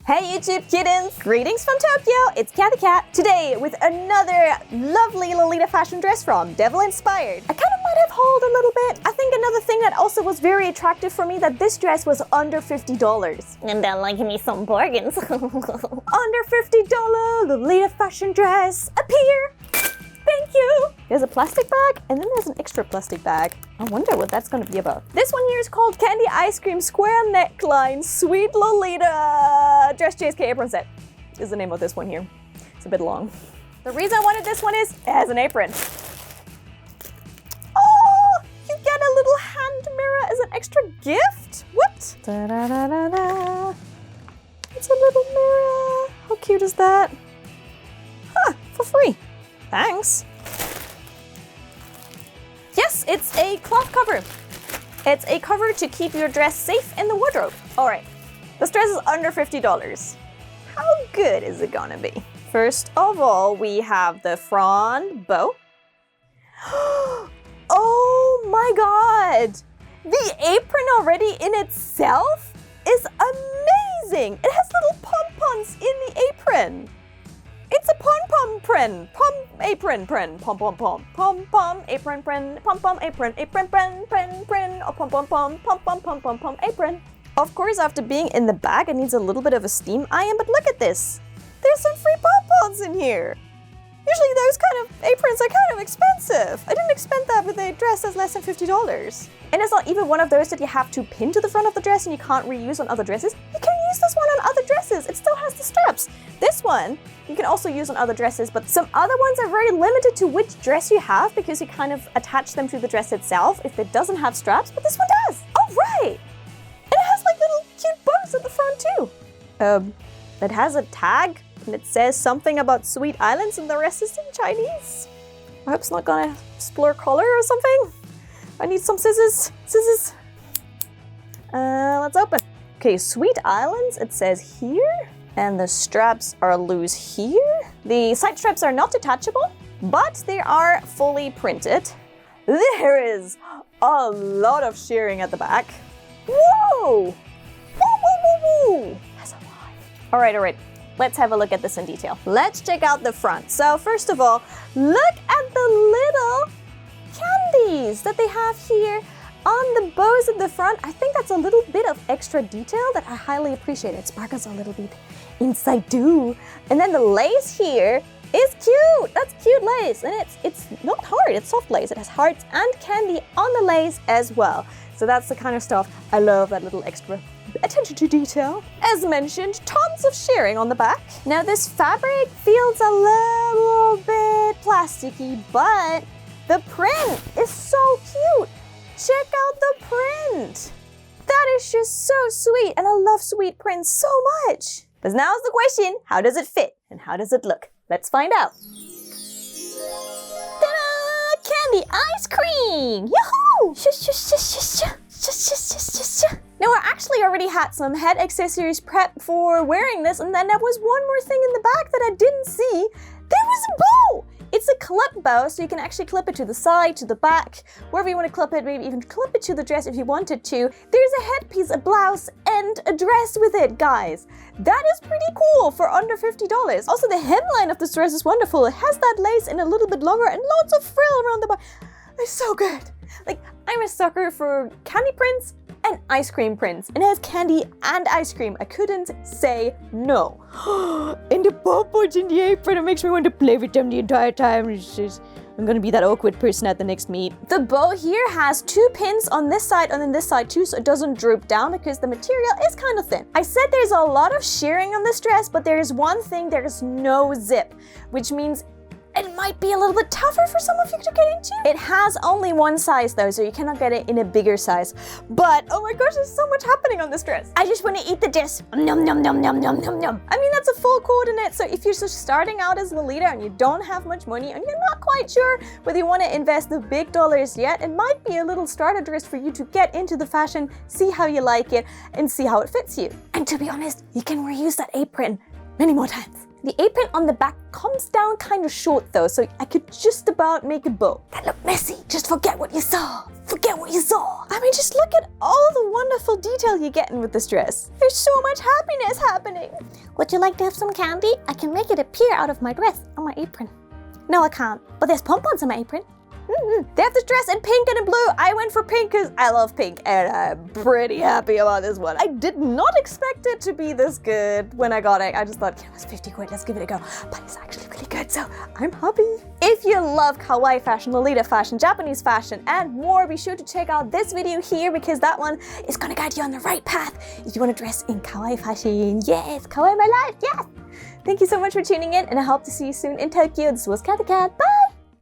Hey YouTube kittens! Greetings from Tokyo, it's Cathy Cat. Today with another lovely Lolita fashion dress from Devil Inspired. I kind of might have hauled a little bit. I think another thing that also was very attractive for me that this dress was under $50. And then like me some bargains. Under $50 Lolita fashion dress appear! Thank you! There's a plastic bag and then there's an extra plastic bag. I wonder what that's gonna be about. This one here is called Candy Ice Cream Square Neckline Sweet Lolita Dress JSK Apron Set is the name of this one here. It's a bit long. The reason I wanted this one is it has an apron. Oh, you get a little hand mirror as an extra gift. What? Da-da-da-da-da. It's a little mirror. How cute is that? Huh, for free. Thanks. Yes, it's a cloth cover. It's a cover to keep your dress safe in the wardrobe. All right, this dress is under $50. How good is it gonna be? First of all, we have the front bow. Oh my God! The apron already in itself is amazing. It has little pom-poms in the apron. It's a pom-pom print, apron print, pom-pom-pom, pom-pom, apron print, pom-pom, apron print, oh, pom-pom-pom, pom-pom, apron. Of course, after being in the bag, it needs a little bit of a steam iron, but look at this. There's some free pom-poms in here. Usually those kind of aprons are kind of expensive. I didn't expect that with a dress that's less than $50. And it's not even one of those that you have to pin to the front of the dress and you can't reuse on other dresses. You can use this one on other dresses. It still has the straps. This one, you can also use on other dresses, but some other ones are very limited to which dress you have because you kind of attach them to the dress itself if it doesn't have straps, but this one does. Oh, right. And it has like little cute bows at the front too. It has a tag. And it says something about Sweet Islands and the rest is in Chinese. I hope it's not gonna explore color or something. I need some scissors. Let's open. Okay, Sweet Islands, it says here. And the straps are loose here. The side straps are not detachable, but they are fully printed. There is a lot of shearing at the back. Whoa! Woo, woo, woo, woo! That's a lot. All right. Let's have a look at this in detail. Let's check out the front. So first of all, look at the little candies that they have here on the bows at the front. I think that's a little bit of extra detail that I highly appreciate. It sparkles a little bit inside too. And then the lace here is cute. That's cute lace. And it's not hard, it's soft lace. It has hearts and candy on the lace as well. So that's the kind of stuff I love, that little extra attention to detail. As mentioned, tons of shearing on the back. Now this fabric feels a little bit plasticky, but the print is so cute. Check out the print. That is just so sweet, and I love sweet prints so much. But now's the question, how does it fit and how does it look? Let's find out. Ta-da! Candy ice cream! Yahoo! Now I actually already had some head accessories prepped for wearing this, and then there was one more thing in the back that I didn't see. There was a bow! It's a clip bow, so you can actually clip it to the side, to the back, wherever you want to clip it, maybe even clip it to the dress if you wanted to. There's a headpiece, a blouse, and a dress with it, guys. That is pretty cool for under $50. Also, the hemline of this dress is wonderful. It has that lace in a little bit longer and lots of frill around the back. It's so good. Like, I'm a sucker for candy prints and ice cream prints. And it has candy and ice cream. I couldn't say no. And the pop-tarts in the apron, it makes me want to play with them the entire time. I'm gonna be that awkward person at the next meet. The bow here has 2 pins on this side and on this side too, so it doesn't droop down because the material is kind of thin. I said there's a lot of shearing on this dress, but there is one thing, there's no zip, which means it might be a little bit tougher for some of you to get into. It has only one size though, so you cannot get it in a bigger size. But oh my gosh, there's so much happening on this dress. I just want to eat the dress. Nom nom nom nom nom nom nom. I mean, that's a full coordinate. So if you're just starting out as Lolita and you don't have much money and you're not quite sure whether you want to invest the big dollars yet, it might be a little starter dress for you to get into the fashion, see how you like it, and see how it fits you. And to be honest, you can reuse that apron many more times. The apron on the back comes down kind of short though, so I could just about make a bow. That looked messy. Just forget what you saw. Forget what you saw. I mean, just look at all the wonderful detail you're getting with this dress. There's so much happiness happening. Would you like to have some candy? I can make it appear out of my dress on my apron. No, I can't. But there's pom-poms on my apron. They have this dress in pink and in blue. I went for pink because I love pink and I'm pretty happy about this one. I did not expect it to be this good when I got it. I just thought, yeah, it's 50 quid, let's give it a go. But it's actually really good, so I'm happy. If you love kawaii fashion, Lolita fashion, Japanese fashion, and more, be sure to check out this video here because that one is gonna guide you on the right path if you want to dress in kawaii fashion. Yes, kawaii my life, yes! Thank you so much for tuning in and I hope to see you soon in Tokyo. This was Cat the Cat. Bye!